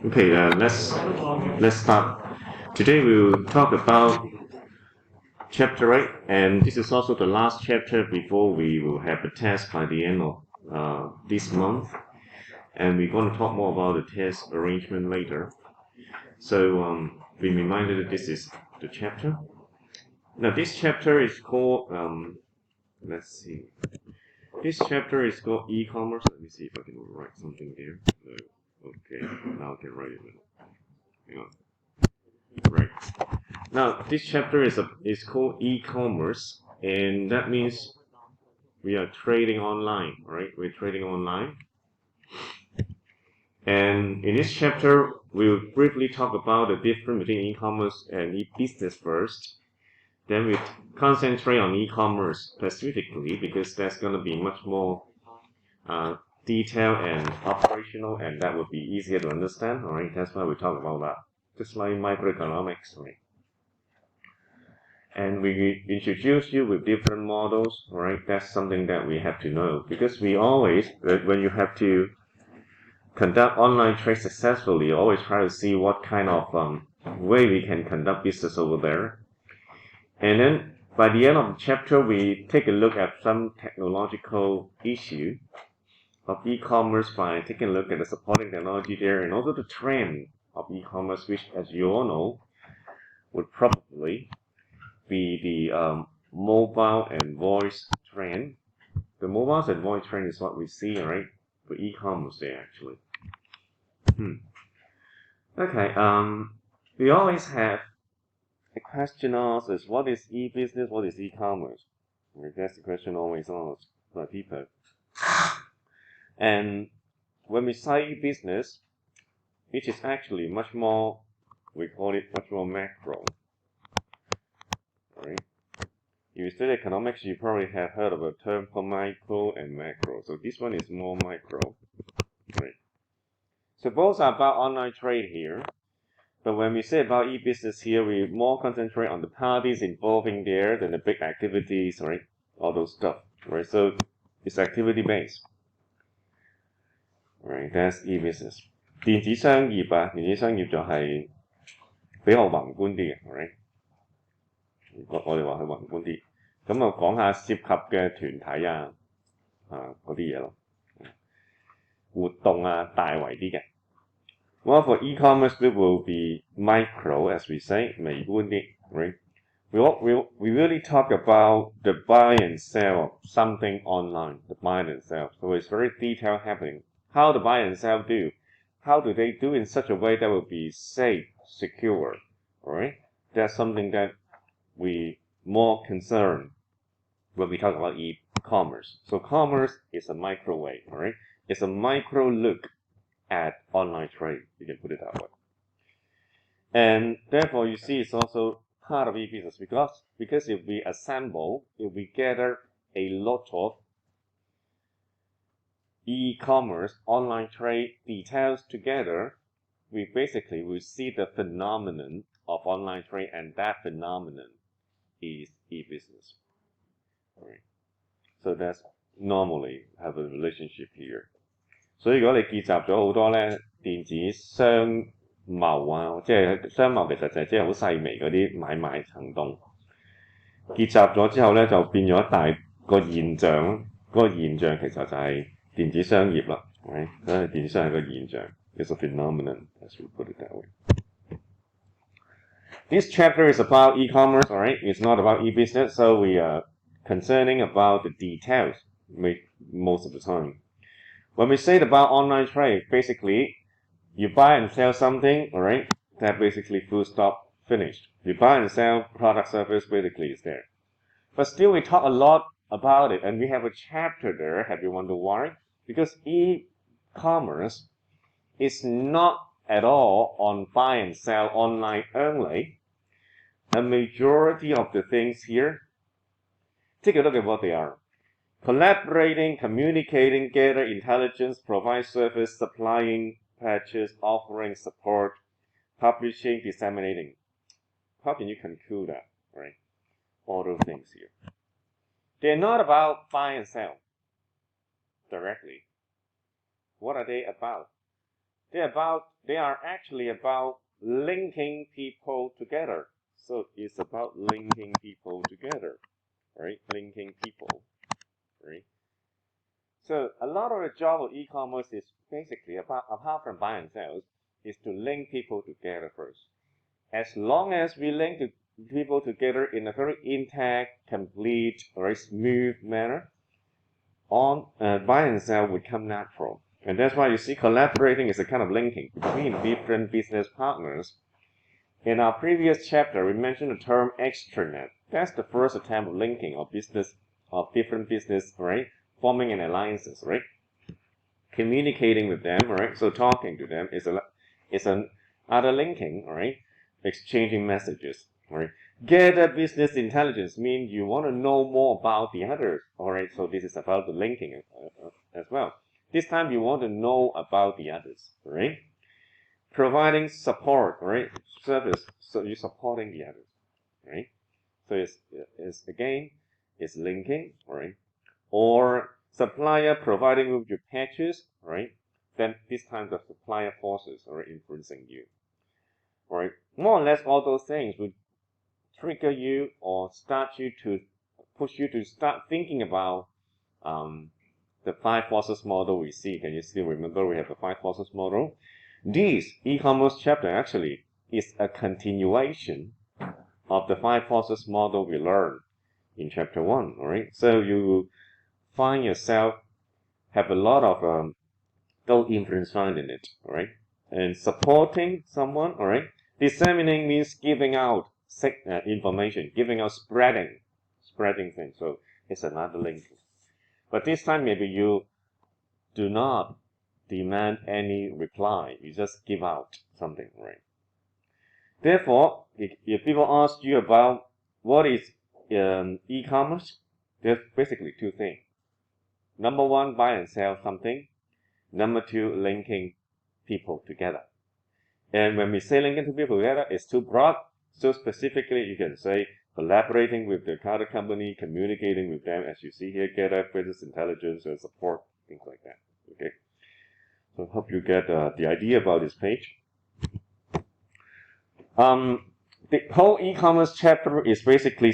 Okay, let's start. Today we'll talk about chapter 8, and this is also the last chapter before we will have a test by the end of this month. And we're going to talk more about the test arrangement later. So be reminded that this is the chapter. Now this chapter is called, let's see. This chapter is called e-commerce. Let me see if I can write something there. Okay, now I can write it. Hang on. Right. Now this chapter is called e-commerce, and that means we are trading online, right? We're trading online. And in this chapter, we'll briefly talk about the difference between e-commerce and e-business first. Then we concentrate on e-commerce specifically because that's going to be much more detailed and operational, and that would be easier to understand. All right, that's why we talk about that. Just like microeconomics, right? And we introduce you with different models. All right, that's something that we have to know because we always, when you have to conduct online trade successfully, always try to see what kind of way we can conduct business over there. And then by the end of the chapter, we take a look at some technological issue of e-commerce by taking a look at the supporting technology there and also the trend of e-commerce, which, as you all know, would probably be the mobile and voice trend. The mobile and voice trend is what we see, right, for e-commerce there actually. Okay, we always have a question asked is what is e-business, what is e-commerce? That's the question always asked by people. And when we say e-business, it is actually much more, we call it much more macro. Right? If you study economics, you probably have heard of a term called micro and macro. So this one is more micro. Right? So both are about online trade here. But when we say about e-business here, we more concentrate on the parties involving there than the big activities, right? All those stuff, right? So it's activity-based. Right, that's e-business. 電子商業啊，電子商業就係比較宏觀啲嘅 right？ 我哋話佢宏觀啲，咁啊講下涉及嘅團體啊嗰啲嘢咯，活動啊大圍啲嘅。Well, for e-commerce, it will be micro, as we say, 微觀啲 right? We really talk about the buy and sell of something online, the buy and sell. So it's very detailed happening. How the buy and sell do? How do they do in such a way that will be safe, secure, right? That's something that we more concerned when we talk about e-commerce. So commerce is a microwave, right? It's a micro look at online trade. You can put it that way. And therefore, you see, it's also part of e-business because if we assemble, if we gather a lot of e-commerce, online trade details together, we basically will see the phenomenon of online trade, and that phenomenon is e-business. Right? So that's normally have a relationship here. 所以如果你結集咗好多咧電子商貿啊，即係商貿其實就係即係好細微嗰啲買賣行動，結集咗之後咧就變咗一大個現象，嗰個現象其實就係電子商業啦，係咪？所以電子商係個現象 ，it's a phenomenon, as we put it that way. This chapter is about e-commerce, alright? It's not about e-business, so we are concerning about the details most of the time. When we say about online trade, basically, you buy and sell something, alright? That basically full stop, finished. You buy and sell product, service, basically is there. But still, we talk a lot about it, and we have a chapter there. Have you wondered why? Because e-commerce is not at all on buy and sell online only. A majority of the things here, take a look at what they are. Collaborating, communicating, gather intelligence, provide service, supplying, purchase, offering, support, publishing, disseminating. How can you conclude that, right? All those things here. They're not about buy and sell directly. What are they about? They are actually about linking people together. So it's about linking people together, right? Linking people, right? So a lot of the job of e-commerce is basically apart from buy and sales, is to link people together first. As long as we link people together in a very intact, complete, very smooth manner, buy and sell would come natural. And that's why you see collaborating is a kind of linking between different business partners. In our previous chapter, we mentioned the term extranet. That's the first attempt of linking of different business, right? Forming an alliances, right? Communicating with them, right? So talking to them is another linking, right? Exchanging messages, right? Gather business intelligence means you want to know more about the others, alright? So this is about the linking as well. This time you want to know about the others, right? Providing support, right? Service, so you're supporting the others, right? So it's linking, right? Or supplier providing with your patches, right? Then this time the supplier forces are influencing you, right? More or less all those things would trigger you or push you to start thinking about the 5 forces model we see. Can you still remember we have the 5 forces model? This e-commerce chapter actually is a continuation of the 5 forces model we learned in chapter 1, alright? So you find yourself have a lot of those influence found in it, alright? And supporting someone, alright? Disseminating means giving out information, giving out, spreading things. So it's another link. But this time maybe you do not demand any reply. You just give out something, right? Therefore, if people ask you about what is e-commerce, there's basically 2 things. Number 1, buy and sell something. Number 2, linking people together. And when we say linking people together, it's too broad. So specifically, you can say collaborating with the other company, communicating with them, as you see here, gather business intelligence and support, things like that. Okay. So I hope you get the idea about this page. The whole e-commerce chapter is basically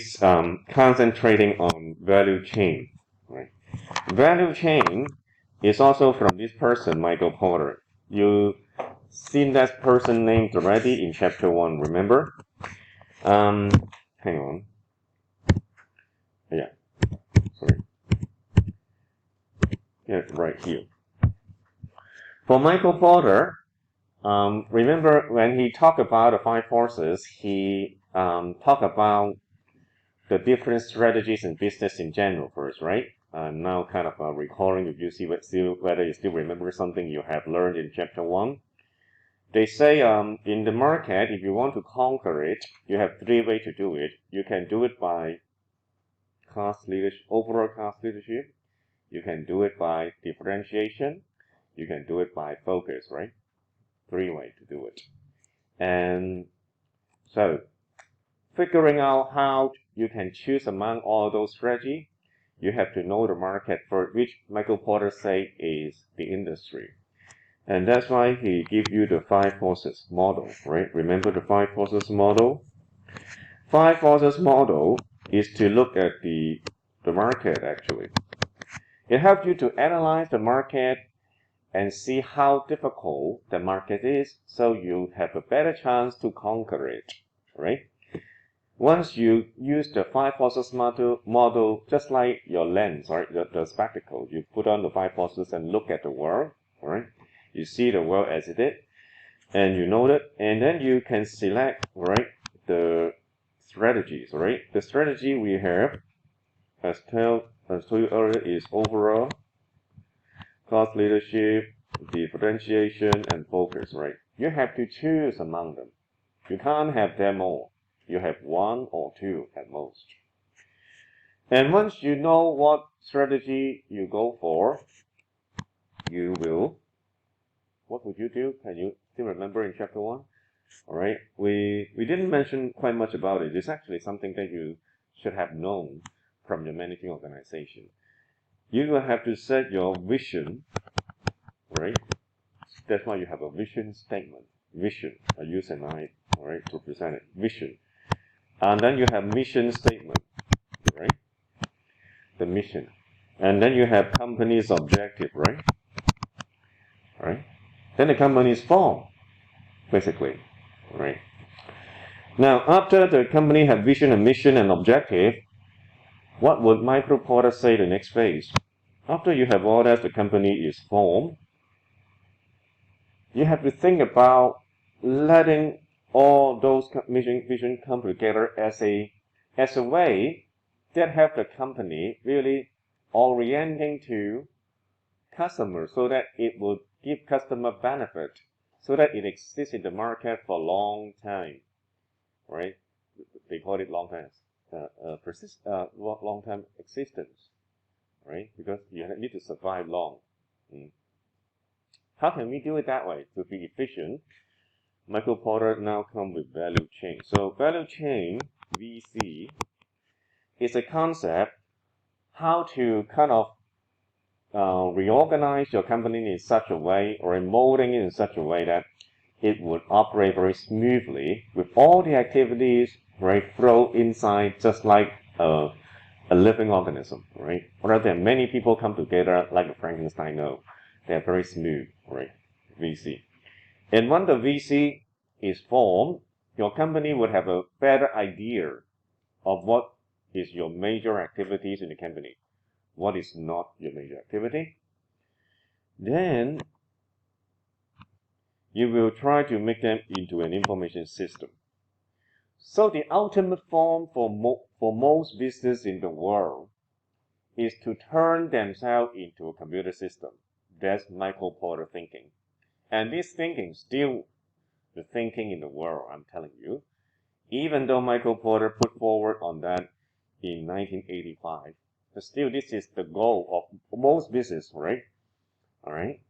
concentrating on value chain. Right? Value chain is also from this person, Michael Porter. You seen that person named already in chapter 1, remember? Hang on. Yeah, sorry. Yeah, right here. For Michael Porter, remember when he talked about the 5 forces, he talked about the different strategies in business in general first, right? Now kind of recalling if you see whether you still remember something you have learned in chapter 1. They say in the market, if you want to conquer it, you have 3 ways to do it. You can do it by cost leadership, overall cost leadership. You can do it by differentiation. You can do it by focus, right? 3 ways to do it. And so, figuring out how you can choose among all those strategies, you have to know the market, for which Michael Porter say is the industry. And that's why he gives you the 5 forces model, right? Remember the 5 forces model? 5 forces model is to look at the market, actually. It helps you to analyze the market and see how difficult the market is, so you have a better chance to conquer it, right? Once you use the 5 forces model, just like your lens, right, the spectacle, you put on the 5 forces and look at the world, right? You see the world as it is, and you know that, and then you can select, right, the strategies, right? The strategy we have, as told you earlier, is overall, cost leadership, differentiation, and focus, right? You have to choose among them. You can't have them all. You have 1 or 2 at most. And once you know what strategy you go for, you will, what would you do? Can you still remember in chapter 1? Alright, we didn't mention quite much about it. It's actually something that you should have known from your managing organization. You will have to set your vision, right? That's why you have a vision statement. Vision. I use an I, all right, to present it. Vision. And then you have mission statement, right? The mission. And then you have company's objective, right? Right? Then the company is formed, basically, right? Now, after the company have vision and mission and objective, what would Michael Porter say the next phase? After you have all that, the company is formed, you have to think about letting all those vision come together as a way that have the company really orienting to customers so that it would give customer benefit, so that it exists in the market for a long time, right? They call it long time existence, right? Because you need to survive long. How can we do it that way to be efficient? Michael Porter now comes with value chain. So value chain, VC, is a concept how to kind of reorganize your company in such a way, or molding it in such a way that it would operate very smoothly with all the activities, right, flow inside just like a living organism, right? Rather than many people come together like a Frankenstein, no. They're very smooth, right? VC. And when the VC is formed, your company would have a better idea of what is your major activities in the company, what is not your major activity. Then you will try to make them into an information system. So the ultimate form for most business in the world is to turn themselves into a computer system. That's Michael Porter thinking. And this thinking is still the thinking in the world, I'm telling you. Even though Michael Porter put forward on that in 1985, but still this is the goal of most business, right? All right?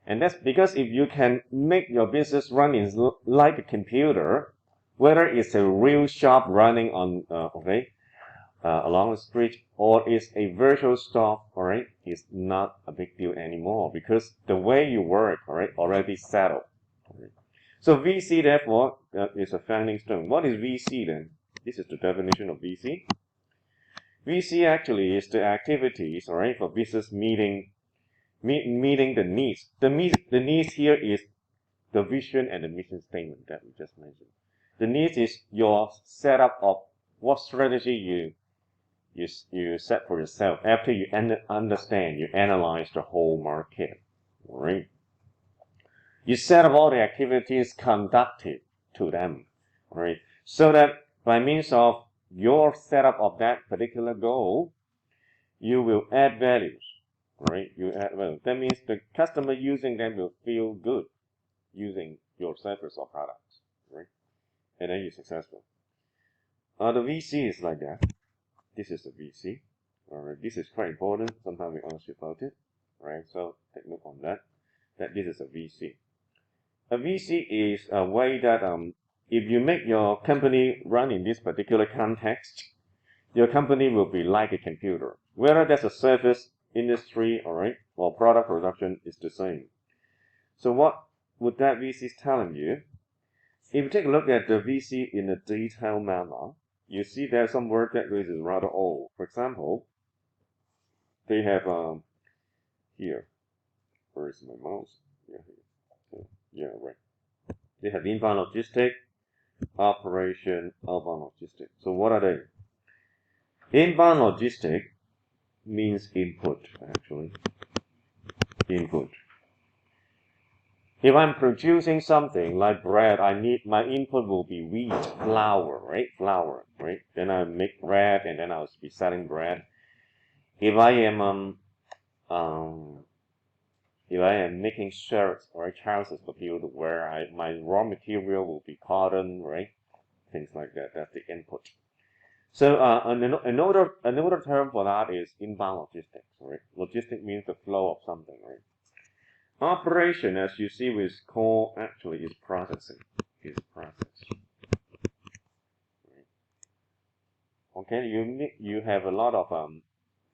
And that's because if you can make your business run like a computer, whether it's a real shop running on, along the street, or it's a virtual store, all right, it's not a big deal anymore because the way you work, all right, already settled. All right? So VC, therefore, is a founding stone. What is VC then? This is the definition of VC. VC actually is the activities, all right, for business meeting the needs. The needs here is the vision and the mission statement that we just mentioned. The needs is your setup of what strategy you set for yourself after you understand, you analyze the whole market, right? You set up all the activities conducted to them, right? So that by means of your setup of that particular goal, you will add values, right? You add value. That means the customer using them will feel good using your service or products, right? And then you're successful. The VC is like that. This is the VC. Alright, this is quite important. Sometimes we ask you about it. Right, so take note on that. That this is a VC. A VC is a way that if you make your company run in this particular context, your company will be like a computer. Whether that's a service industry, alright, or product production, is the same. So what would that VC is telling you? If you take a look at the VC in a detailed manner, you see there's some word that is rather old. For example, they have here. Where is my mouse? Yeah, here. Yeah, right. They have inbound logistic, operation, outbound logistic. So what are they? Inbound logistic means input, actually. Input. If I'm producing something like bread, my input will be wheat, flour, right? Flour, right? Then I make bread, and then I'll be selling bread. If I am making shirts or trousers for people to wear, my raw material will be cotton, right? Things like that. That's the input. So another term for that is inbound logistics, right? Logistics means the flow of something, right? Operation, as you see with core, actually is processing. Is process. Okay, you have a lot of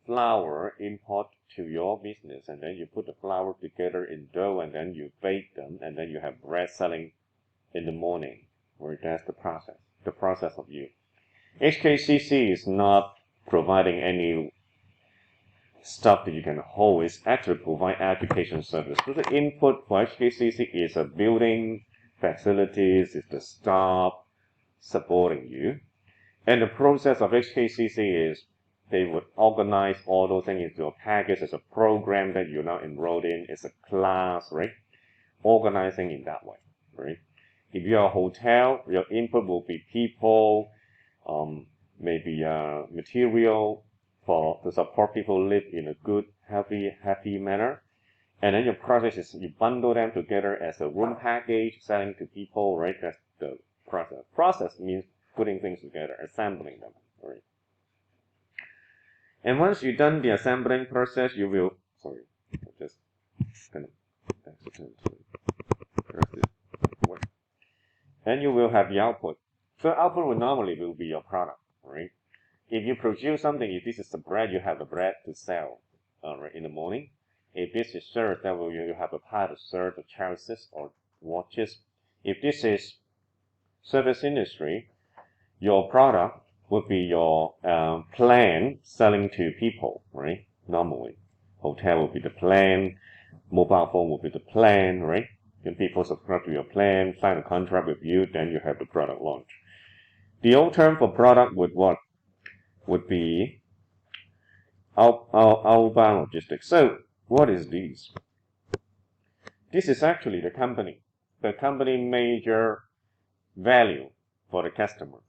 flour import to your business, and then you put the flour together in dough, and then you bake them, and then you have bread selling in the morning. Right? That's the process of you. HKCC is not providing any stuff that you can hold. It's actually provide education service. So the input for HKCC is a building, facilities, is the staff supporting you. And the process of HKCC is they would organize all those things into a package as a program that you're now enrolled in. It's a class, right? Organizing in that way, right? If you're a hotel, your input will be people, maybe material to support people live in a good, happy manner. And then your process is you bundle them together as a room package, selling to people, right? That's the process. Process means putting things together, assembling them, right? And once you've done the assembling process, you will, sorry, just kind of and you will have the output. So output will normally be your product, right? If you produce something, if this is the bread, you have the bread to sell, right, in the morning. If this is shirt, then you have a part of shirt, or trousers, or watches. If this is service industry, your product would be your plan selling to people, right? Normally, hotel will be the plan, mobile phone will be the plan, right? When people subscribe to your plan, sign a contract with you, then you have the product launch. The old term for product would be outbound logistics. So what is this? This is actually the company major value for the customer.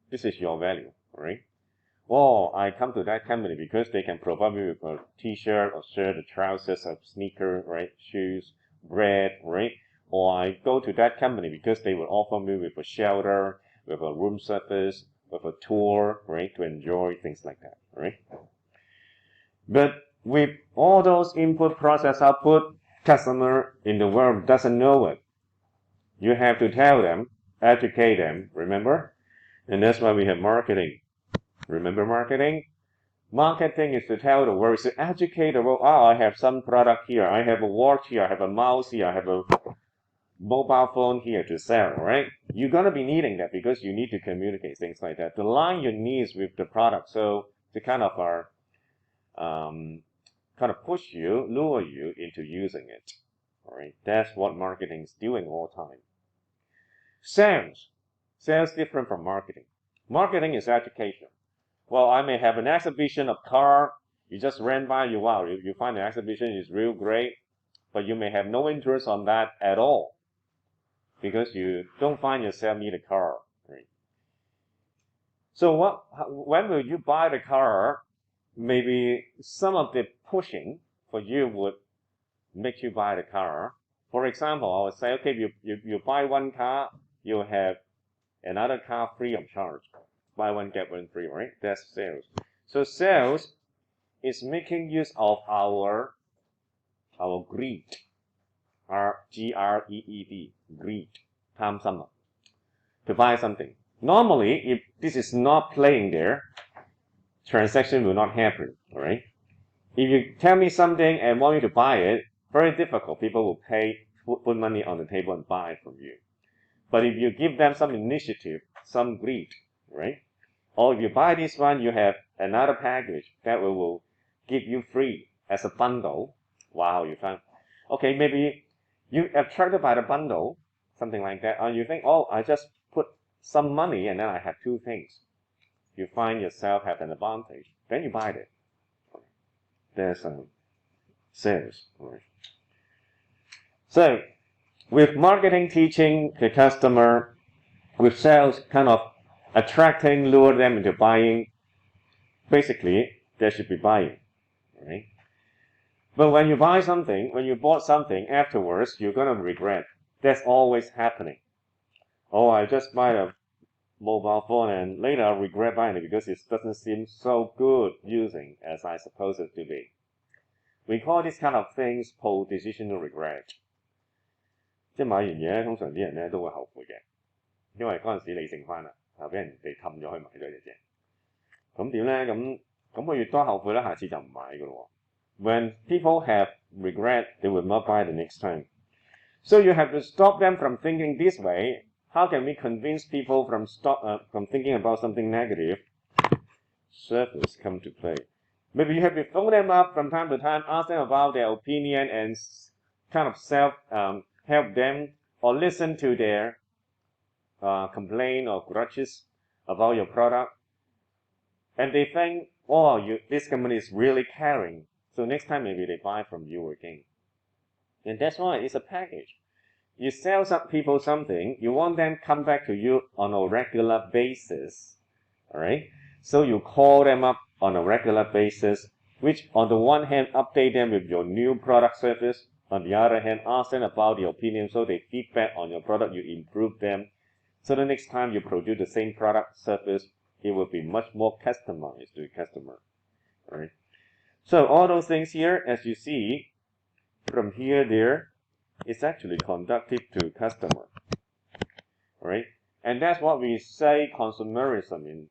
This is your value, right? Well, I come to that company because they can provide me with a t-shirt, or shirt, or trousers, or sneaker, right? Shoes, bread, right? Or I go to that company because they will offer me with a shelter, with a room service, with a tour, right? To enjoy things like that, right? But with all those input, process, output, customer in the world doesn't know it. You have to tell them, educate them, remember? And that's why we have marketing. Remember marketing? Marketing is to tell the world, to educate the world. Oh, I have some product here. I have a watch here. I have a mouse here. I have a mobile phone here to sell, right? You're going to be needing that because you need to communicate things like that. To line your needs with the product. So to kind of push you, lure you into using it. All right? That's what marketing is doing all the time. Sales different from marketing. Marketing is education. Well, I may have an exhibition of car. You just ran by, you find the exhibition is real great, but you may have no interest on that at all because you don't find yourself need a car. Right? So when will you buy the car? Maybe some of the pushing for you would make you buy the car. For example, I would say, okay, you buy one car, you have another car free of charge. Buy one, get one free, right? That's sales. So sales is making use of our greed, Greed, greed, 貪心, to buy something. Normally, if this is not playing there, transaction will not happen, all right? If you tell me something and want me to buy it, very difficult. People will put money on the table and buy it from you. But if you give them some initiative, some greed, right? Or if you buy this one, you have another package that will give you free as a bundle. Wow, you find, okay, maybe you attracted by the bundle, something like that, or you think, oh, I just put some money and then I have two things. You find yourself have an advantage, then you buy it. There's sales. Right? So, with marketing teaching the customer, with sales kind of attracting, lure them into buying, basically, they should be buying. Right? But when you buy something, when you bought something, afterwards, you're going to regret. That's always happening. Oh, I just bought a mobile phone and later I regret buying it because it doesn't seem so good using as I suppose it to be. We call this kind of things post-decisional regret. 即係買完嘢咧，通常啲人咧都會後悔嘅，因為嗰陣時理性翻啦，俾人哋氹咗去買咗隻啫。咁點咧？咁咁佢越多後悔咧，下次就唔買㗎咯。When people have regret, they will not buy the next time. So you have to stop them from thinking this way. How can we convince people from thinking about something negative? Service come to play. Maybe you have to phone them up from time to time, ask them about their opinion, and kind of help them or listen to their complaint or grudges about your product. And they think, oh, this company is really caring. So next time maybe they buy from you again. And that's why it's a package. You sell some people something, you want them to come back to you on a regular basis. Alright? So you call them up on a regular basis, which on the one hand update them with your new product service, on the other hand ask them about the opinion so they feedback on your product, you improve them. So the next time you produce the same product service, it will be much more customized to the customer. Alright? So all those things here, as you see, from here there, it's actually conducive to customer. Alright? And that's what we say consumerism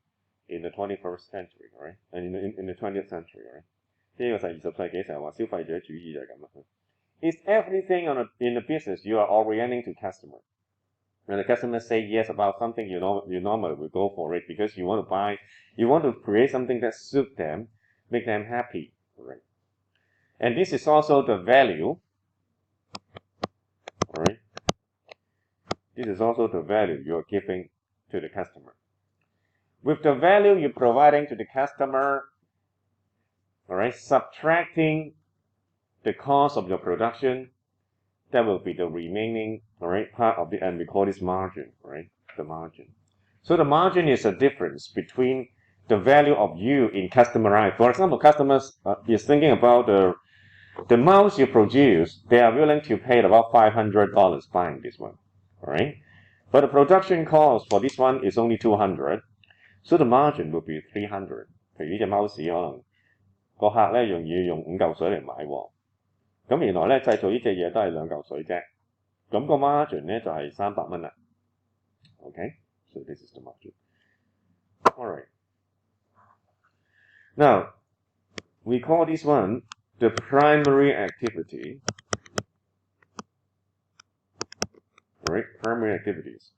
in the 21st century, right? And in the 20th century, right? 呢個就係20世紀成日話消費者主義就係咁啦。It's everything in the business you are orienting to customer. When the customer say yes about something, you normally will go for it because you want to buy, you want to create something that suits them, make them happy, right? And this is also the value, right? This is also the value you're giving to the customer. With the value you're providing to the customer, alright, subtracting the cost of your production, that will be the remaining, alright, part of the, and we call this margin, right? The margin. So the margin is a difference between the value of you in customer eyes. For example, customers is thinking about the mouse you produce, they are willing to pay about $500 buying this one, alright? But the production cost for this one is only $200, so the margin will be $300. 譬如呢隻 mouse 可能個客咧容易用5嚿水嚟買喎，咁原來咧製造呢隻嘢都係2嚿水啫，咁個 margin 咧就係300蚊啦。Okay, so this is the margin. All right. Now we call this one the primary activity. Right, primary activities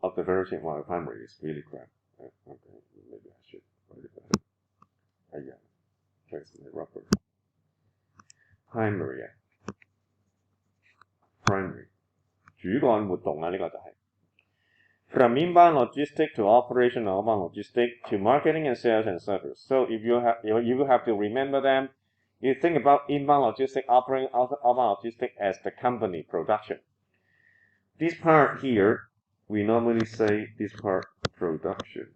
of the value chain. Well, primary is really crap. Okay, maybe I should write it better. Yeah, translate it roughly. Primary. Primary. 主幹活動啊，呢個就係 From inbound logistics to operation of outbound logistics to marketing and sales and service. So if you have to remember them, you think about inbound logistics, operating outbound logistics as the company production. This part here, we normally say this part production.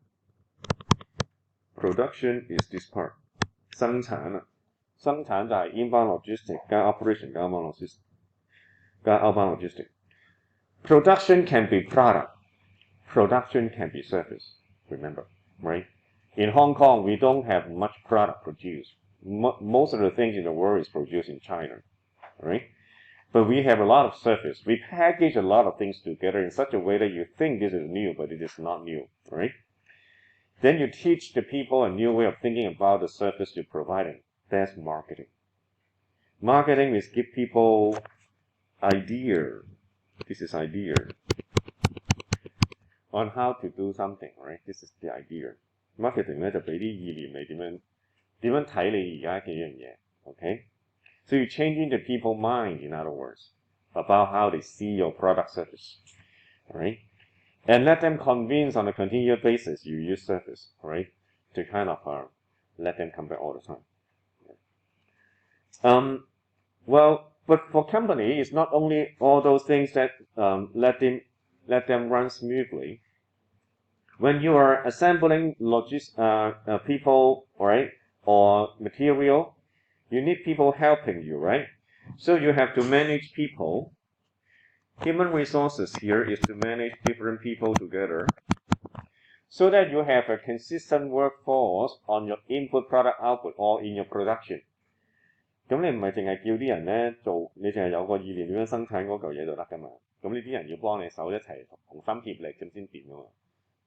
Production is this part. 生產啊，生產就係 inbound logistics 加 operation 加 outbound logistics 加 outbound logistics. Production can be product. Production can be service. Remember, right? In Hong Kong, we don't have much product produced. Most of the things in the world is produced in China, right? But we have a lot of service. We package a lot of things together in such a way that you think this is new, but it is not new, right? Then you teach the people a new way of thinking about the service you're providing. That's marketing. Marketing is give people idea. This is idea on how to do something, right? This is the idea. Marketing 咧就俾啲意念你點樣睇你而家嘅樣嘢 ，OK？ So you're changing the people's mind, in other words, about how they see your product service, right? And let them convince on a continuous basis you use service, right? To kind of let them come back all the time. Well, but for company, it's not only all those things that let them run smoothly. When you are assembling people, right, or material, you need people helping you, right? So you have to manage people. Human resources here is to manage different people together so that you have a consistent workforce on your input product output or in your production. 咁你唔係淨係叫啲人咧做，你淨係有個意念點樣生產嗰嚿嘢就得噶嘛？咁呢啲人要幫你手一齊同心協力咁先掂噶嘛。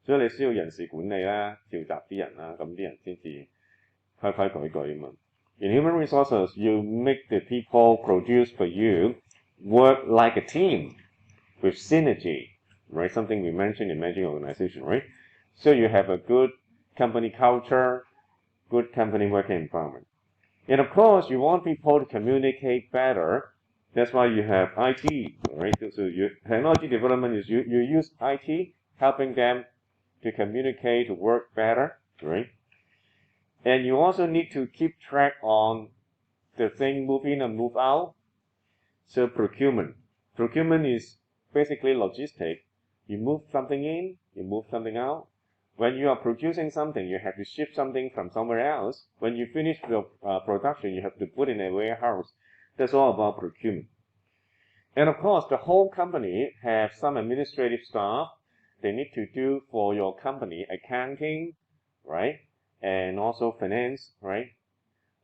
所以你需要人事管理啦，召集啲人啦，咁啲人先至去 In human resources, you make the people produce for you work like a team with synergy, right? Something we mentioned in managing organization, right? So you have a good company culture, good company working environment. And of course, you want people to communicate better. That's why you have IT, right? So technology development is you use IT, helping them to communicate, to work better, right? And you also need to keep track on the thing move in and move out. So procurement. Procurement is basically logistic. You move something in, you move something out. When you are producing something, you have to ship something from somewhere else. When you finish your production, you have to put in a warehouse. That's all about procurement. And of course, the whole company have some administrative staff. They need to do for your company accounting, right? And also finance, right?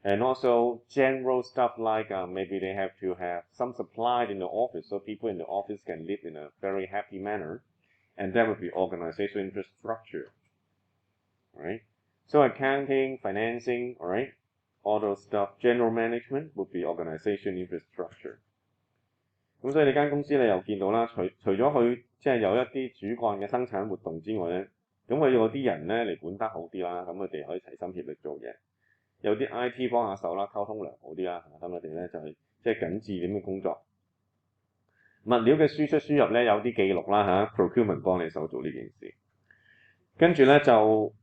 And also general stuff like maybe they have to have some supply in the office so people in the office can live in a very happy manner. And that would be organizational infrastructure, right? So accounting, financing, all right, all those stuff, general management would be organization infrastructure. 咁所以你間公司你又見到啦，除咗佢即係有一啲主幹嘅生產活動之外咧，咁佢要啲人咧嚟管得好啲啦，咁佢哋可以齊心協力做嘢。有啲 I.T. 幫下手啦，溝通良好啲啦，咁佢哋咧就係即係緊緻點嘅工作。物料嘅輸出輸入咧有啲記錄啦procurement 幫你手做呢件事。跟住咧就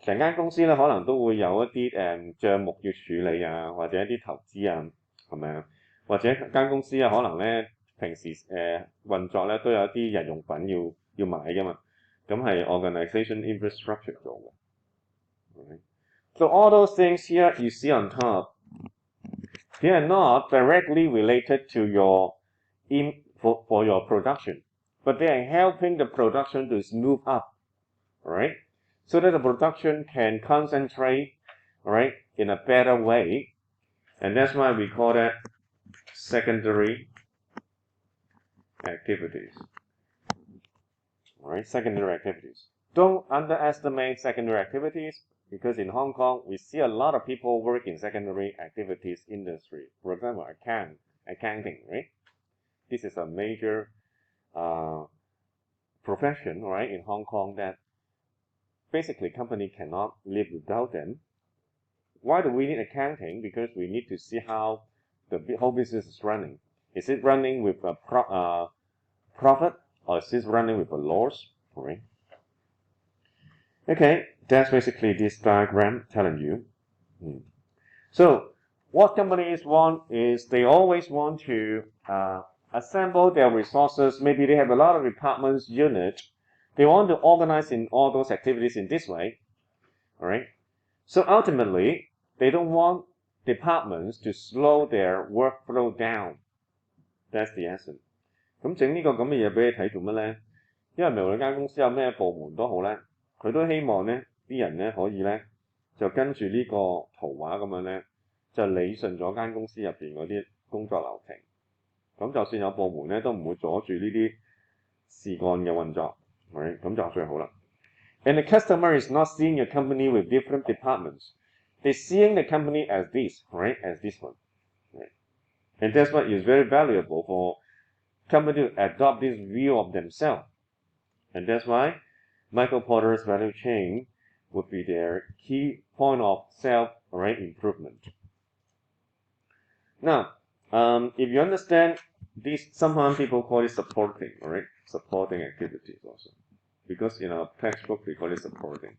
成間公司咧可能都會有一啲帳目要處理啊，或者一啲投資啊，係咪啊？或者間公司啊可能咧平時運作咧都有一啲日用品要買㗎嘛，咁係 organization infrastructure 做嘅。So all those things here you see on top, they are not directly related to your for your production, but they are helping the production to move up, right? So that the production can concentrate, right, in a better way, and that's why we call that secondary activities. All right, secondary activities. Don't underestimate secondary activities. Because in Hong Kong, we see a lot of people work in secondary activities industry. For example, accounting, right? This is a major profession, right, in Hong Kong that basically company cannot live without them. Why do we need accounting? Because we need to see how the whole business is running. Is it running with a profit or is it running with a loss, right? Okay, that's basically this diagram telling you. So what companies want is they always want to assemble their resources. Maybe they have a lot of departments, units. They want to organize in all those activities in this way. All right. So ultimately, they don't want departments to slow their workflow down. That's the essence. 咁整呢個咁嘅嘢俾你睇做乜咧？因為無論間公司有咩部門都好咧。佢都希望咧啲人咧可以咧就跟住呢個圖畫咁樣咧就理順咗間公司入邊嗰啲工作流程。咁就算有部門咧都唔會阻住呢啲事幹嘅運作，咁就最好啦。And the customer is not seeing your company with different departments. They're seeing the company as this, right? As this one. Right? And that's what is very valuable for company to adopt this view of themselves. And that's why Michael Porter's value chain would be their key point of self-improvement. Now, if you understand this, sometimes people call it supporting, right? Supporting activities also. Because in our textbook, we call it supporting.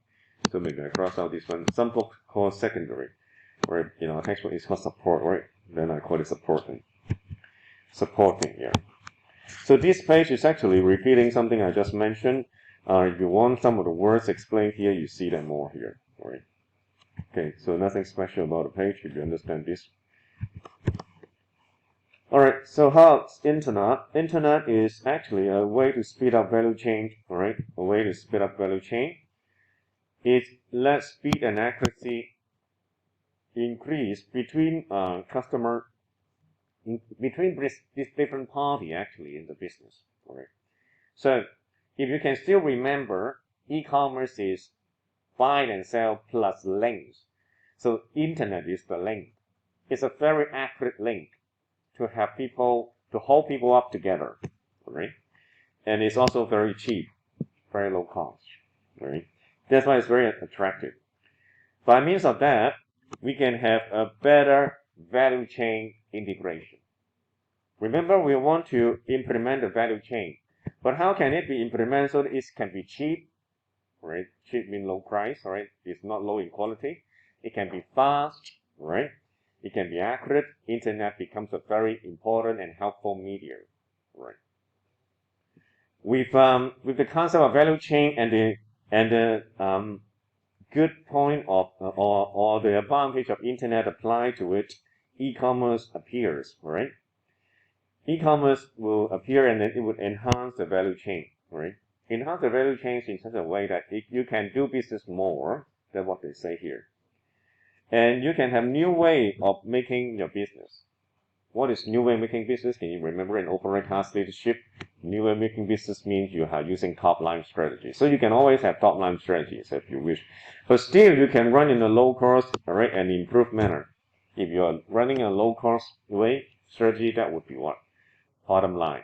So maybe I cross out this one. Some books call secondary, right? In our textbook, it's called support, right? Then I call it supporting. Supporting here. So this page is actually repeating something I just mentioned. If you want some of the words explained here, you see them more here, right? Okay, so nothing special about the page if you understand this. Alright, so how's internet? Internet is actually a way to speed up value chain, alright? A way to speed up value chain. It lets speed and accuracy increase between between this different party actually in the business, alright? So if you can still remember, e-commerce is buy and sell plus links. So internet is the link. It's a very accurate link to hold people up together, right? And it's also very cheap, very low cost, right? That's why it's very attractive. By means of that, we can have a better value chain integration. Remember, we want to implement the value chain, but how can it be implemented so that it can be cheap, right? Cheap means low price, right? It's not low in quality. It can be fast, right? It can be accurate. Internet becomes a very important and helpful medium, right? With the concept of value chain and the good point of or the advantage of internet applied to it, e-commerce appears, right? E-commerce will appear and then it would enhance the value chain, right? Enhance the value chain in such a way that you can do business more than what they say here. And you can have new way of making your business. What is new way of making business? Can you remember in overnight class leadership? New way of making business means you are using top-line strategy. So you can always have top-line strategies if you wish. But still, you can run in a low-cost, right, and improved manner. If you are running a low-cost way strategy, that would be what? Bottom line.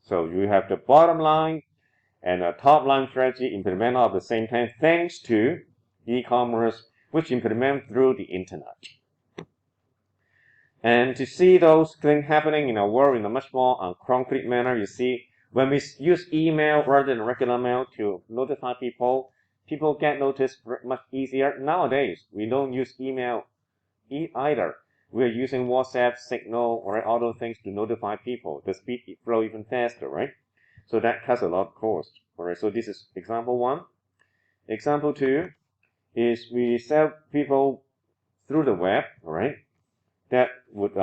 So you have the bottom line and a top-line strategy implemented at the same time thanks to e-commerce, which implement through the internet. And to see those things happening in our world in a much more concrete manner, you see, when we use email rather than regular mail to notify people, people get noticed much easier. Nowadays, we don't use email either. We are using WhatsApp, Signal, or other things to notify people. The speed flow even faster, right? So that cuts a lot of cost. All right, so this is example one. Example two is we sell people through the web, all right? That would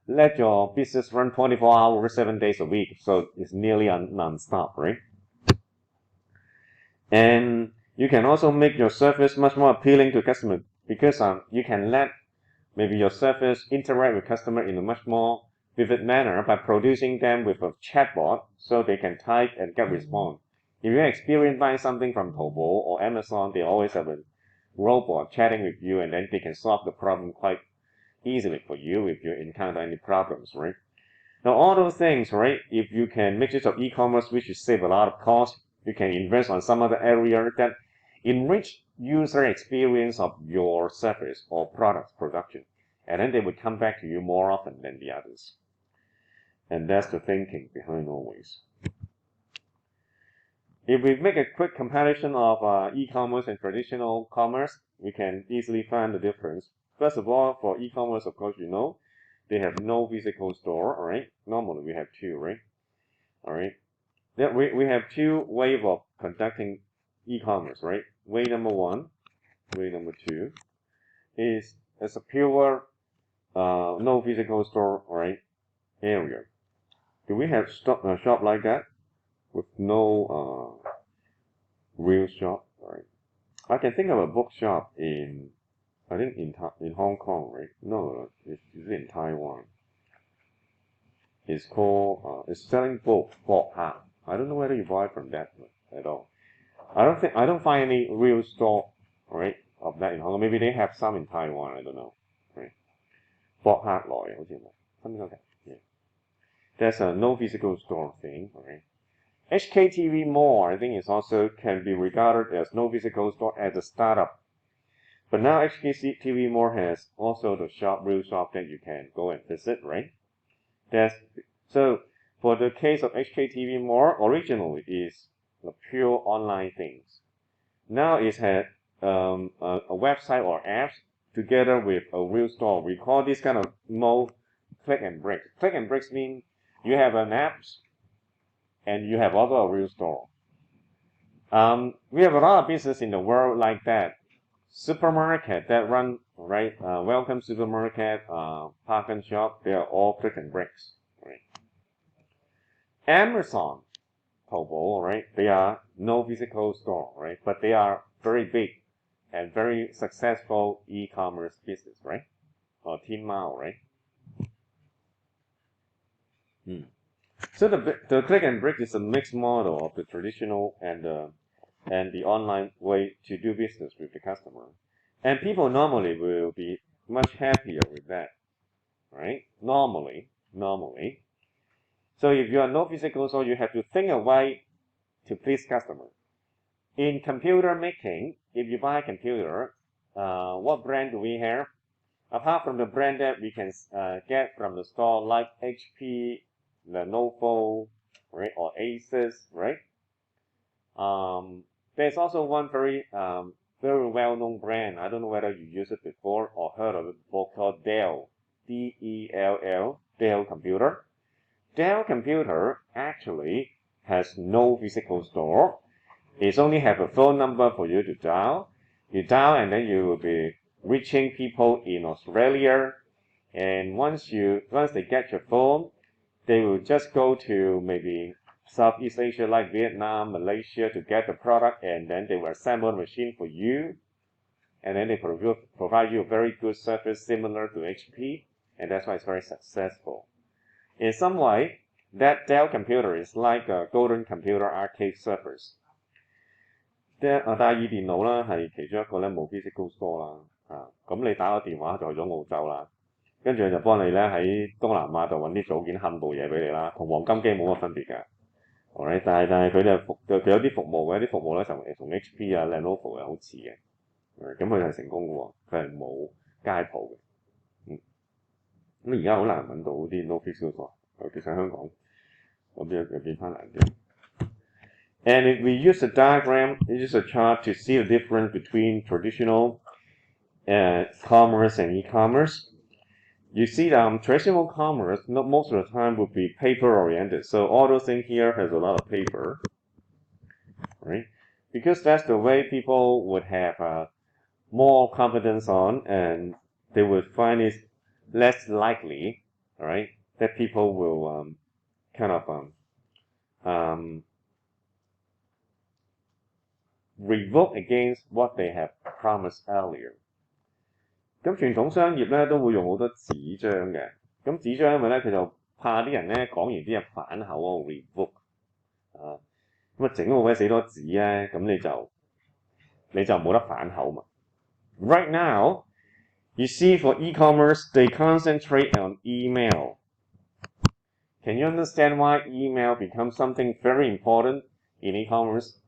let your business run 24 hours, 7 days a week. So it's nearly non-stop, right? And you can also make your service much more appealing to customers because you can let maybe your service interact with customer in a much more vivid manner by producing them with a chatbot so they can type and get response. If you experience buying something from Taobao or Amazon, they always have a robot chatting with you and then they can solve the problem quite easily for you if you encounter any problems, right? Now, all those things, right, if you can make use of e-commerce, which will save a lot of cost, you can invest on some other area that enrich user experience of your service or product production. And then they would come back to you more often than the others. And that's the thinking behind always. If we make a quick comparison of e-commerce and traditional commerce, we can easily find the difference. First of all, for e-commerce, of course, you know, they have no physical store, all right? Normally, we have two, right? All right. Then we have two ways of conducting e-commerce, right? Way number one, way number two is as a pure no physical store, all right, area. Do we have shop like that with no real shop, all right? I can think of a bookshop I think in Hong Kong, right? No, it's in Taiwan. It's called it's selling book ch8. I don't know whether you buy from that at all. I don't find any real store, right, of that in Hong Kong. Maybe they have some in Taiwan. I don't know, right? ch8 來好似something like that. Yeah. That's a no physical store thing, right? ch8 Mall, I think, is also can be regarded as no physical store as a startup. But now ch8 Mall has also the real shop that you can go and visit, right? So for the case of ch8 Mall, originally is the pure online things. Now it has a website or apps together with a real store. We call this kind of mall click and bricks. Click and bricks mean you have an app and you have also a real store. We have a lot of business in the world like that. Supermarket that run, right? Welcome Supermarket, Park and Shop, they are all click and bricks, right? Amazon, Taobao, right? They are no physical store, right? But they are very big and very successful e-commerce business, right? Or Tmall, right? So the click and brick is a mixed model of the traditional and the online way to do business with the customer. And people normally will be much happier with that, right? Normally. So if you are no physical store, you have to think a way to please customer. In computer making, if you buy a computer, what brand do we have? Apart from the brand that we can get from the store, like HP, Lenovo, right, or Asus, right? There's also one very well-known brand. I don't know whether you used it before or heard of it before, called Dell, D-E-L-L, Dell Computer. Dell Computer actually has no physical store. It only have a phone number for you to dial. You dial and then you will be reaching people in Australia. And once they get your phone, they will just go to maybe Southeast Asia like Vietnam, Malaysia to get the product, and then they will assemble the machine for you. And then they provide you a very good service similar to HP, and that's why it's very successful. In some way, that Dell computer is like a golden computer arcade service. 戴爾電腦啦係其中一個咧冇 physical store 啦，咁你打個電話就去咗澳洲啦，跟住就幫你咧喺東南亞度揾啲組件冚部嘢俾你啦，同黃金機冇乜分別㗎。Alright， 但係佢哋佢有啲服務嘅，啲服務咧就同 HP 啊、Lenovo 好似嘅，咁佢係成功嘅喎，佢係冇街鋪嘅。咁而家好難揾到啲 no physical store， 尤其是香港，咁又變翻難啲。And if we use a diagram, use a chart to see the difference between traditional commerce and e-commerce, you see that traditional commerce, most of the time, would be paper-oriented. So all those things here has a lot of paper, right? Because that's the way people would have more confidence on, and they would find it less likely, right, that people will revoke against what they have promised earlier. 咁傳統商業咧都會用好多紙張嘅，咁紙張因為咧佢就怕啲人咧講完啲嘢反口啊 revoke 咁啊整好鬼死多紙咧，咁你就冇得反口嘛。Right now, you see for e-commerce, they concentrate on email. Can you understand why email becomes something very important in e-commerce?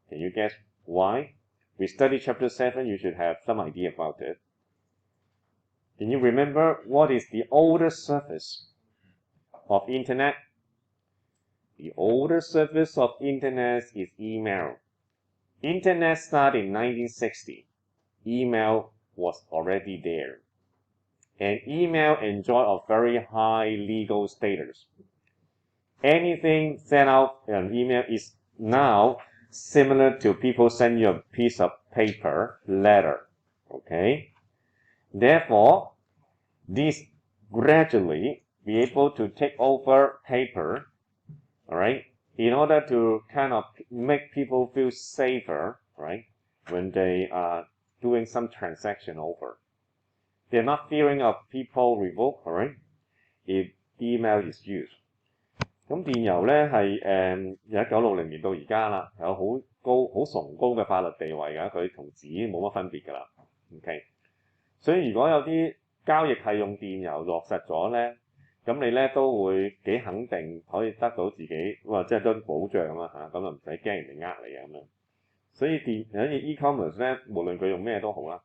Can you guess why? We studied chapter 7, you should have some idea about it. Can you remember what is the oldest surface of internet? The oldest surface of internet is email. Internet started in 1960. Email was already there. And email enjoyed a very high legal status. Anything sent out an email is now similar to people send you a piece of paper, letter, okay? Therefore, this gradually be able to take over paper, all right, in order to kind of make people feel safer, right, when they are doing some transaction over. They're not fearing of people revoke, all right, if email is used. 咁電郵咧係由1960年到而家啦，有好崇高嘅法律地位㗎，佢同紙冇乜分別㗎啦。OK， 所以如果有啲交易係用電郵落實咗咧，咁你咧都會幾肯定可以得到自己，即係都保障啦嚇，咁就唔使驚人哋呃你啊咁樣。所以好似 e-commerce 咧，無論佢用咩都好啦，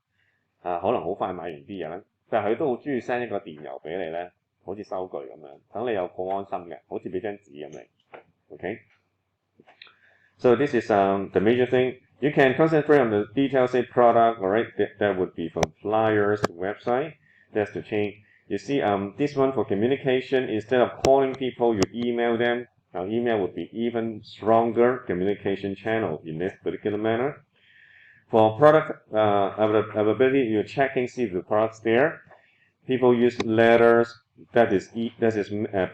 可能好快買完啲嘢啦，但係佢都好中意 send 一個電郵俾你咧。好似收據咁樣，等你有個安心嘅，好似俾張紙咁嚟。Okay? So this is the major thing. You can concentrate on the details of product, alright? That would be from flyers to website. That's the change. You see, this one for communication, instead of calling people, you email them. Now, email would be even stronger communication channel in this particular manner. For product availability, you're checking, see if the product's there. People use letters. That is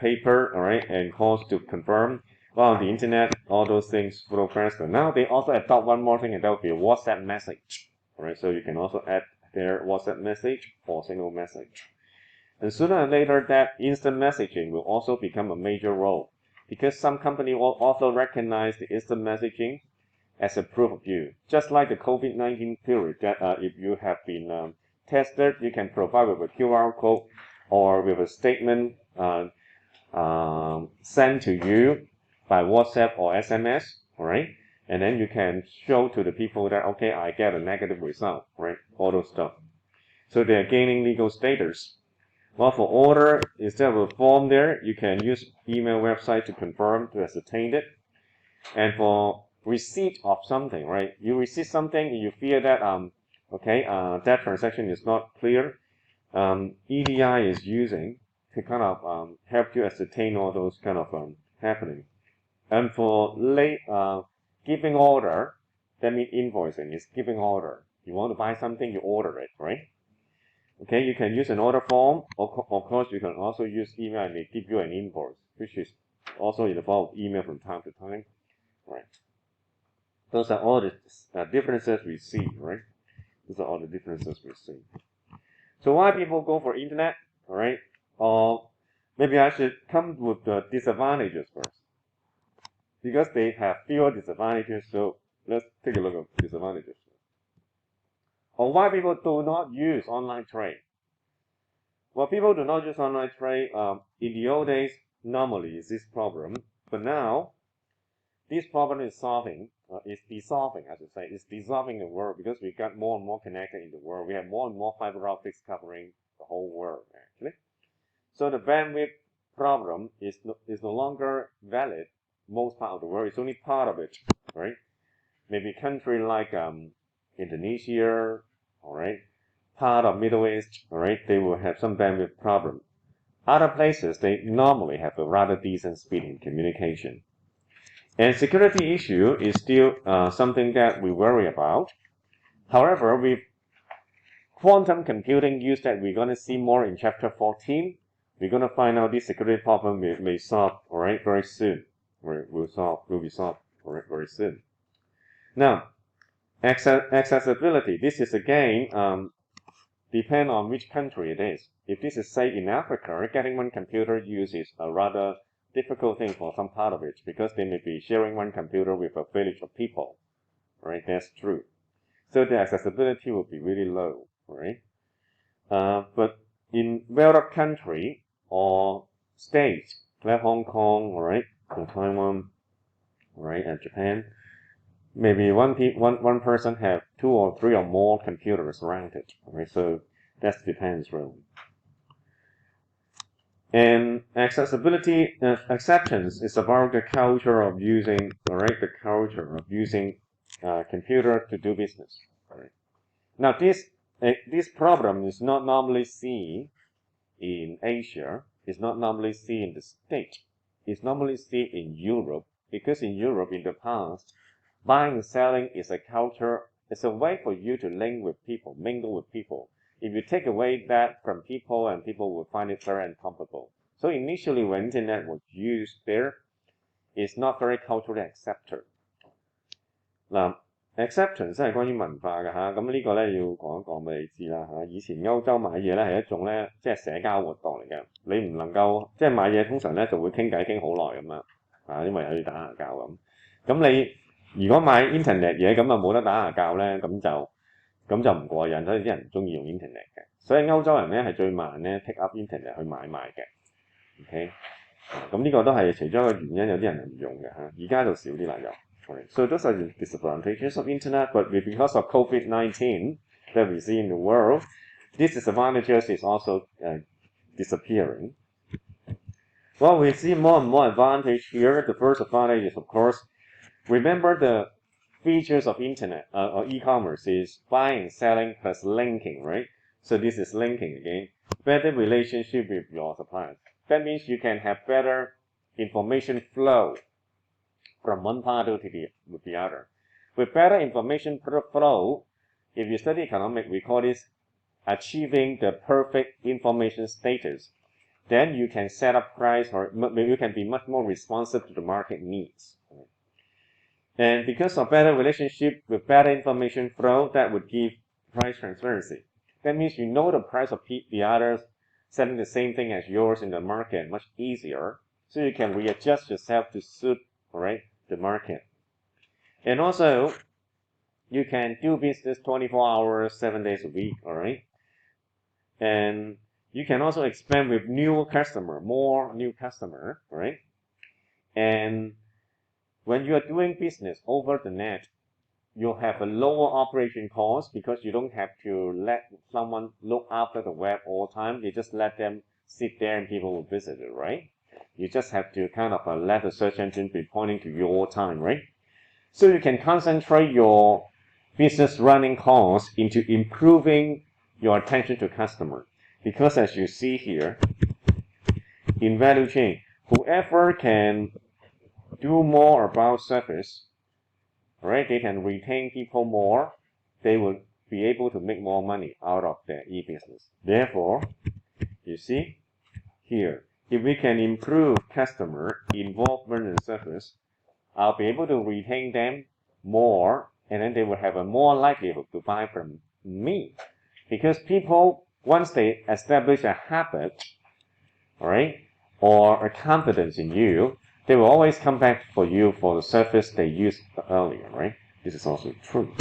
paper, all right, and calls to confirm. Well, on the internet, all those things flow faster. Now they also adopt one more thing, and that would be a WhatsApp message. All right, so you can also add their WhatsApp message or single message. And sooner or later, that instant messaging will also become a major role, because some company will also recognize the instant messaging as a proof of you. Just like the COVID-19 period, that if you have been tested, you can provide with a QR code or with a statement sent to you by WhatsApp or SMS, all right? And then you can show to the people that, okay, I get a negative result, right? All those stuff. So they are gaining legal status. Well, for order, instead of a form there, you can use email website to confirm, to ascertain it. And for receipt of something, right? You receive something, you fear that, that transaction is not clear. EDI is using to kind of help you ascertain all those kind of happening. And for giving order, that means invoicing is giving order. You want to buy something, you order it, right? Okay, you can use an order form. Of course, you can also use email and they give you an invoice, which is also in the form of email from time to time, right? Those are all the differences we see, right? Those are all the differences we see. So why people go for internet, all right? Or maybe I should come with the disadvantages first. Because they have fewer disadvantages, so let's take a look at disadvantages. Or why people do not use online trade. Well, people do not use online trade. In the old days, normally is this problem, but now this problem is dissolving, I should say. It's dissolving the world because we got more and more connected in the world. We have more and more fiber optics covering the whole world, actually. So the bandwidth problem is no longer valid most part of the world. It's only part of it, right? Maybe a country like Indonesia, all right, part of Middle East, all right, they will have some bandwidth problem. Other places, they normally have a rather decent speed in communication. And security issue is still something that we worry about. However, with quantum computing use that we're going to see more in chapter 14, we're going to find out this security problem may solve, all right, very soon. Will be solved very soon. Now, accessibility. This is again depend on which country it is. If this is say in Africa, getting one computer use is a rather difficult thing for some part of it because they may be sharing one computer with a village of people. Right? That's true. So the accessibility will be really low. Right? But in well-off country or states like Hong Kong, all right, and Taiwan, right, and Japan, maybe one person have 2 or 3 or more computers around it. Right, so that depends really. And accessibility, acceptance is about the culture of using, all right, the culture of using computer to do business. Right. Now this problem is not normally seen in Asia. It's not normally seen in the States. It's normally seen in Europe because in Europe in the past, buying and selling is a culture. It's a way for you to link with people, mingle with people. If you take away that from people, and people will find it very uncomfortable. So initially, when internet was used there, it's not very culturally accepted. Now, acceptance 係關於文化嘅嚇，咁呢個咧要講一講俾你知啦嚇。以前歐洲買嘢咧係一種咧即係社交活動嚟嘅，你唔能夠即係買嘢通常咧就會傾偈傾好耐咁樣因為有啲打牙交咁。咁你如果買 internet 嘢咁啊冇得打牙交咧，咁就唔過癮，所以啲人唔中意用 internet 嘅。所以歐洲人咧係最慢咧 pick up internet 去買賣嘅。OK， 咁呢個都係其中一個原因，有啲人唔用嘅嚇，而家就少啲啦又。So those are the disadvantages of internet, but because of COVID-19 that we see in the world, these disadvantages is also disappearing. Well, we see more and more advantage here. The first advantage is, of course, remember the features of internet or e-commerce is buying, selling plus linking, right? So this is linking again. Better relationship with your suppliers. That means you can have better information flow from one party to the other. With better information flow, if you study economics, we call this achieving the perfect information status. Then you can set up price, or you can be much more responsive to the market needs. And because of better relationship with better information flow, that would give price transparency. That means you know the price of the others selling the same thing as yours in the market much easier. So you can readjust yourself to suit, right, the market. And also, you can do business 24 hours, 7 days a week, all right? And you can also expand with more new customer, right? And when you are doing business over the net, you'll have a lower operation cost because you don't have to let someone look after the web all the time. You just let them sit there and people will visit it, right? You just have to kind of let the search engine be pointing to you all the time, right? So you can concentrate your business running costs into improving your attention to customer. Because as you see here, in value chain, whoever can do more about service, right? They can retain people more. They will be able to make more money out of their e-business. Therefore, you see here, if we can improve customer involvement in service, I'll be able to retain them more, and then they will have a more likelihood to buy from me. Because people, once they establish a habit, right, or a confidence in you, they will always come back for you for the service they used earlier, right? This is also true.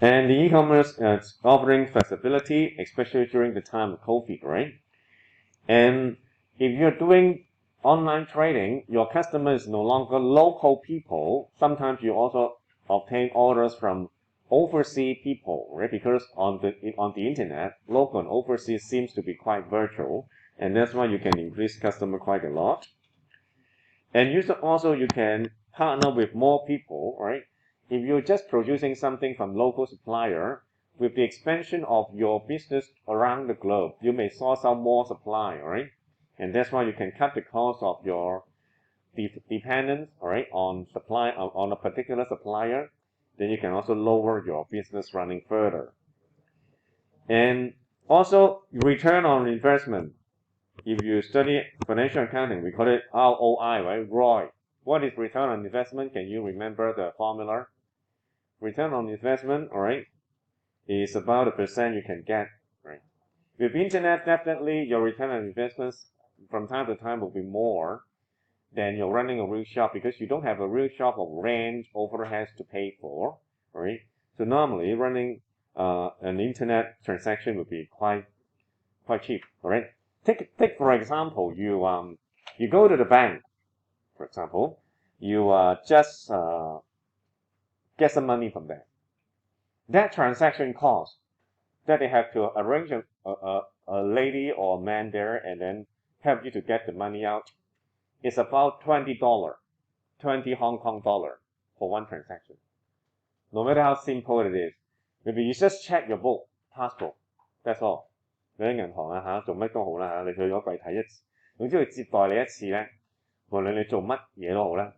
And the e-commerce is offering flexibility, especially during the time of COVID, right? And if you're doing online trading, your customer is no longer local people. Sometimes you also obtain orders from overseas people, right? Because on the internet, local and overseas seems to be quite virtual, and that's why you can increase customer quite a lot. And you can partner with more people, right? If you're just producing something from local supplier, with the expansion of your business around the globe, you may source out more supply, right? And that's why you can cut the cost of your dependence, right, on a particular supplier. Then you can also lower your business running further. And also return on investment. If you study financial accounting, we call it ROI, right? ROI. What is return on investment? Can you remember the formula? Return on investment, all right, is about the percent you can get, right? With internet, definitely your return on investments from time to time will be more than you're running a real shop because you don't have a real shop of rent, overheads to pay for, right? So normally running an internet transaction would be quite cheap, all right? Take for example, you go to the bank, for example, you just get some money from them. That transaction cost that they have to arrange a lady or a man there and then help you to get the money out is about $20, 20 Hong Kong dollar for one transaction. No matter how simple it is, maybe you just check your book, passport, that's all. 你喺銀行做乜都好啦你去咗櫃睇一次，總之佢接待你一次咧，無論你做乜嘢都好啦，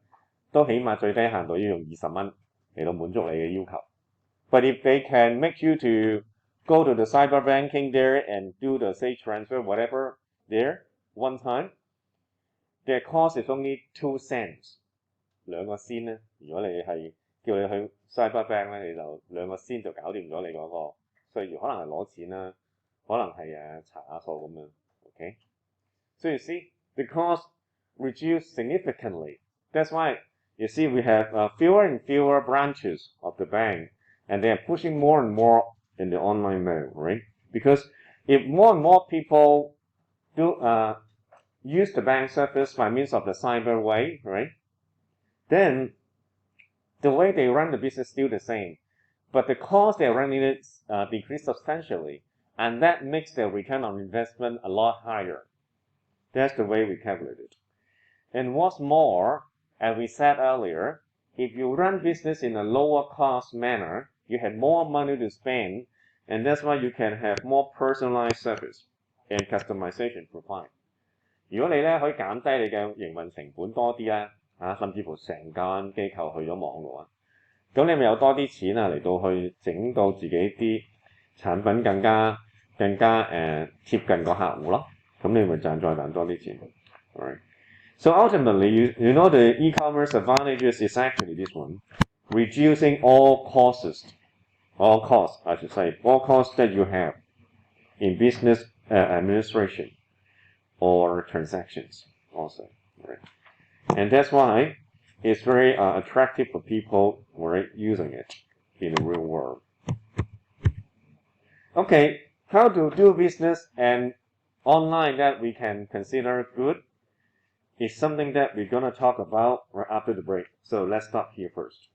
都起碼最低限度要用20蚊嚟到滿足你嘅要求。But if they can make you to go to the cyber banking there and do the safe transfer, whatever there, one time, their cost is only 2 cents. 2個仙咧，如果你係叫你去 cyber bank 咧，你就2個仙就搞掂咗你嗰個需要，可能係攞錢啦，可能係查下數咁樣。Okay? So you see, the cost reduced significantly. That's why you see we have fewer and fewer branches of the bank, and they are pushing more and more in the online mode, right? Because if more and more people do use the bank service by means of the cyber way, right? Then the way they run the business is still the same, but the cost they're running it decreased substantially, and that makes their return on investment a lot higher. That's the way we calculate it. And what's more, as we said earlier, if you run business in a lower cost manner, you have more money to spend, and that's why you can have more personalized service and customization profile. 如果你咧可以減低你嘅營運成本多啲啦，甚至乎成間機構去咗網絡啊，咁你咪有多啲錢啊嚟到去整到自己啲產品更加貼近個客戶咯，咁你咪再賺多啲錢。Alright. So ultimately, you know the e-commerce advantages is actually this one, reducing all costs, I should say, all costs that you have in business administration or transactions also, right? And that's why it's very attractive for people who are using it in the real world. Okay, how to do business and online that we can consider good is something that we're going to talk about right after the break. So let's stop here first.